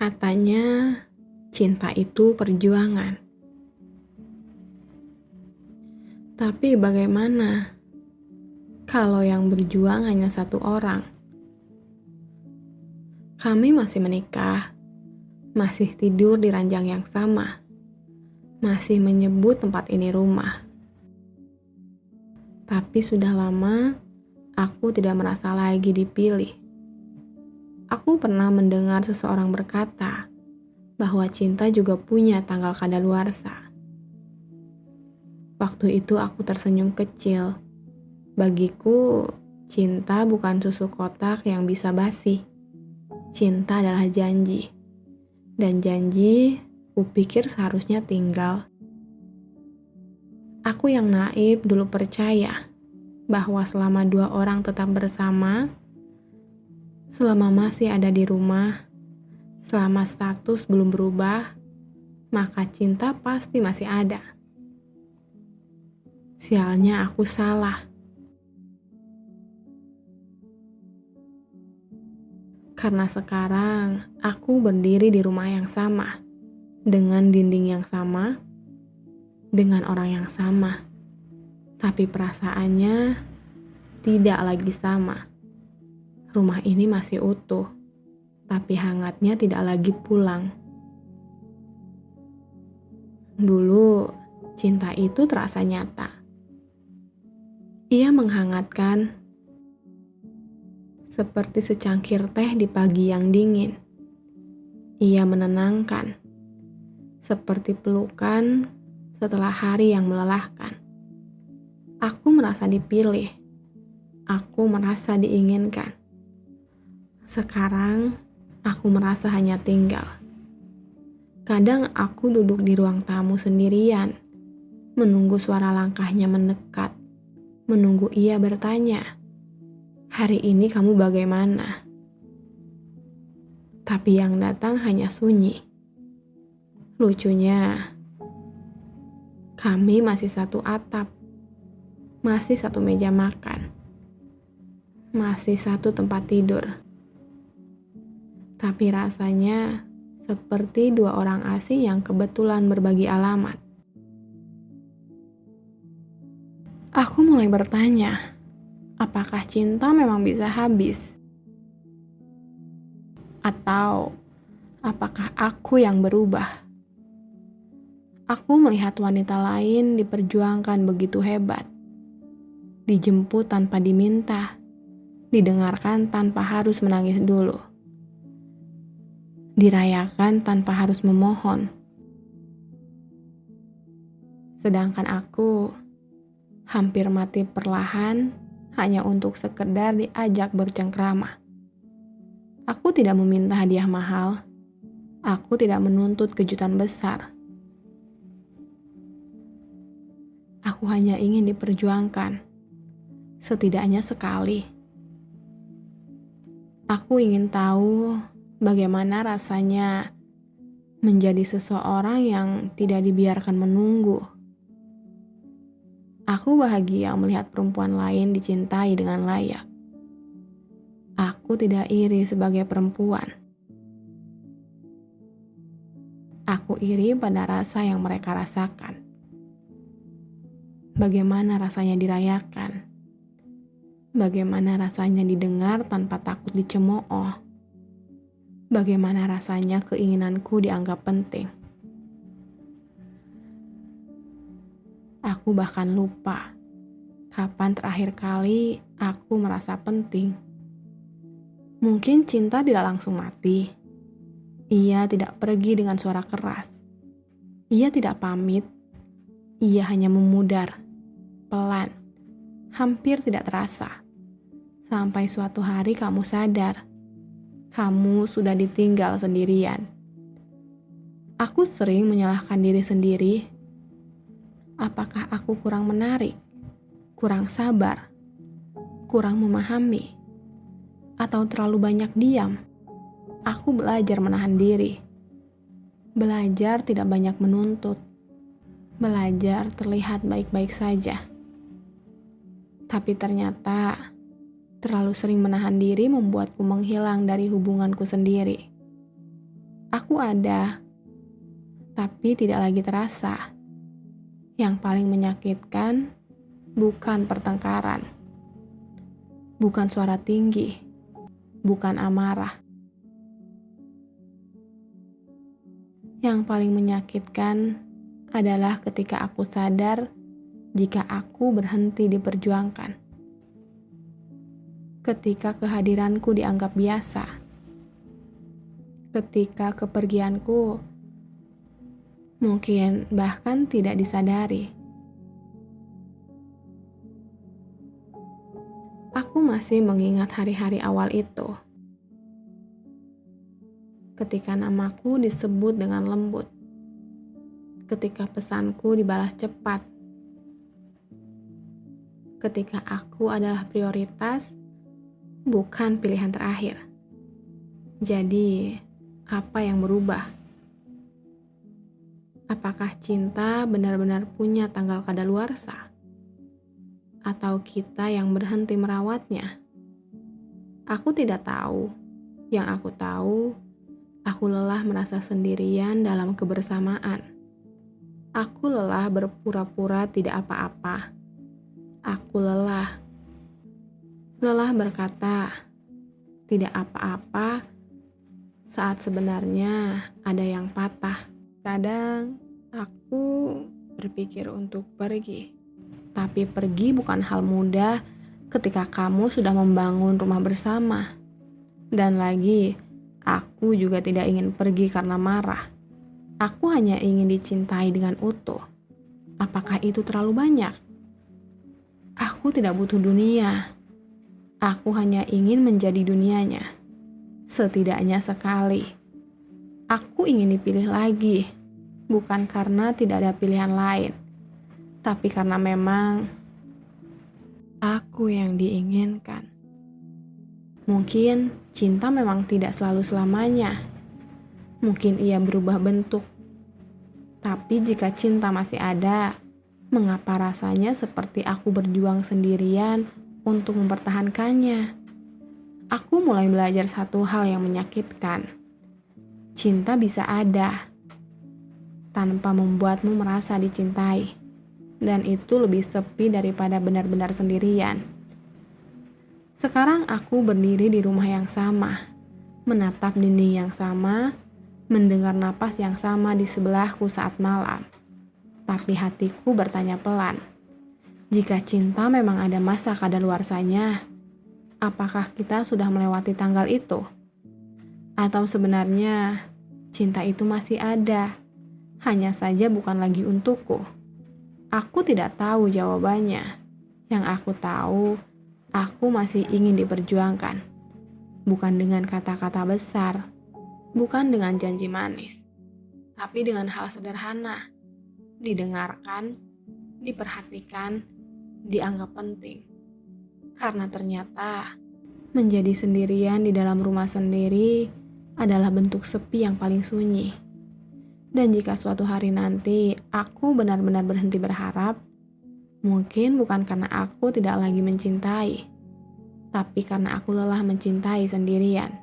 Katanya, cinta itu perjuangan. Tapi bagaimana kalau yang berjuang hanya satu orang? Kami masih menikah, masih tidur di ranjang yang sama, masih menyebut tempat ini rumah. Tapi sudah lama, aku tidak merasa lagi dipilih. Aku pernah mendengar seseorang berkata bahwa cinta juga punya tanggal kadaluarsa. Waktu itu aku tersenyum kecil. Bagiku, cinta bukan susu kotak yang bisa basi. Cinta adalah janji. Dan janji, kupikir seharusnya tinggal. Aku yang naif dulu percaya bahwa selama dua orang tetap bersama, selama masih ada di rumah, selama status belum berubah, maka cinta pasti masih ada. Sialnya aku salah. Karena sekarang aku berdiri di rumah yang sama, dengan dinding yang sama, dengan orang yang sama. Tapi perasaannya tidak lagi sama. Rumah ini masih utuh, tapi hangatnya tidak lagi pulang. Dulu, cinta itu terasa nyata. Ia menghangatkan, seperti secangkir teh di pagi yang dingin. Ia menenangkan, seperti pelukan setelah hari yang melelahkan. Aku merasa dipilih, aku merasa diinginkan. Sekarang, aku merasa hanya tinggal. Kadang aku duduk di ruang tamu sendirian, menunggu suara langkahnya mendekat, menunggu ia bertanya, "Hari ini kamu bagaimana?" Tapi yang datang hanya sunyi. Lucunya, kami masih satu atap, masih satu meja makan, masih satu tempat tidur. Tapi rasanya seperti dua orang asing yang kebetulan berbagi alamat. Aku mulai bertanya, apakah cinta memang bisa habis? Atau apakah aku yang berubah? Aku melihat wanita lain diperjuangkan begitu hebat. Dijemput tanpa diminta, didengarkan tanpa harus menangis dulu. Dirayakan tanpa harus memohon. Sedangkan aku hampir mati perlahan hanya untuk sekedar diajak bercengkrama. Aku tidak meminta hadiah mahal. Aku tidak menuntut kejutan besar. Aku hanya ingin diperjuangkan, setidaknya sekali. Aku ingin tahu bagaimana rasanya menjadi seseorang yang tidak dibiarkan menunggu. Aku bahagia melihat perempuan lain dicintai dengan layak. Aku tidak iri sebagai perempuan. Aku iri pada rasa yang mereka rasakan. Bagaimana rasanya dirayakan? Bagaimana rasanya didengar tanpa takut dicemooh? Bagaimana rasanya keinginanku dianggap penting? Aku bahkan lupa kapan terakhir kali aku merasa penting. Mungkin cinta tidak langsung mati. Ia tidak pergi dengan suara keras. Ia tidak pamit. Ia hanya memudar, pelan, hampir tidak terasa. Sampai suatu hari kamu sadar, kamu sudah ditinggal sendirian. Aku sering menyalahkan diri sendiri. Apakah aku kurang menarik, kurang sabar, kurang memahami, atau terlalu banyak diam? Aku belajar menahan diri, belajar tidak banyak menuntut, belajar terlihat baik-baik saja. Tapi ternyata terlalu sering menahan diri membuatku menghilang dari hubunganku sendiri. Aku ada, tapi tidak lagi terasa. Yang paling menyakitkan bukan pertengkaran, bukan suara tinggi, bukan amarah. Yang paling menyakitkan adalah ketika aku sadar jika aku berhenti diperjuangkan. Ketika kehadiranku dianggap biasa. Ketika kepergianku mungkin bahkan tidak disadari. Aku masih mengingat hari-hari awal itu. Ketika namaku disebut dengan lembut. Ketika pesanku dibalas cepat. Ketika aku adalah prioritas, bukan pilihan terakhir. Jadi, apa yang berubah? Apakah cinta benar-benar punya tanggal kadaluarsa? Atau kita yang berhenti merawatnya? Aku tidak tahu. Yang aku tahu, aku lelah merasa sendirian dalam kebersamaan. Aku lelah berpura-pura tidak apa-apa. Aku lelah berkata tidak apa-apa saat sebenarnya ada yang patah. Kadang aku berpikir untuk pergi, tapi pergi bukan hal mudah ketika kamu sudah membangun rumah bersama. Dan lagi, aku juga tidak ingin pergi karena marah. Aku hanya ingin dicintai dengan utuh. Apakah itu terlalu banyak? Aku tidak butuh dunia. Aku hanya ingin menjadi dunianya. Setidaknya sekali. Aku ingin dipilih lagi. Bukan karena tidak ada pilihan lain. Tapi karena memang aku yang diinginkan. Mungkin cinta memang tidak selalu selamanya. Mungkin ia berubah bentuk. Tapi jika cinta masih ada, mengapa rasanya seperti aku berjuang sendirian untuk mempertahankannya? Aku mulai belajar satu hal yang menyakitkan. Cinta bisa ada tanpa membuatmu merasa dicintai. Dan itu lebih sepi daripada benar-benar sendirian. Sekarang aku berdiri di rumah yang sama, menatap dinding yang sama, mendengar napas yang sama di sebelahku saat malam. Tapi hatiku bertanya pelan, jika cinta memang ada masa kadaluarsanya, apakah kita sudah melewati tanggal itu? Atau sebenarnya cinta itu masih ada, hanya saja bukan lagi untukku? Aku tidak tahu jawabannya. Yang aku tahu, aku masih ingin diperjuangkan. Bukan dengan kata-kata besar, bukan dengan janji manis, tapi dengan hal sederhana. Didengarkan, diperhatikan, dianggap penting. Karena ternyata menjadi sendirian di dalam rumah sendiri adalah bentuk sepi yang paling sunyi. Dan jika suatu hari nanti aku benar-benar berhenti berharap, mungkin bukan karena aku tidak lagi mencintai, tapi karena aku lelah mencintai sendirian.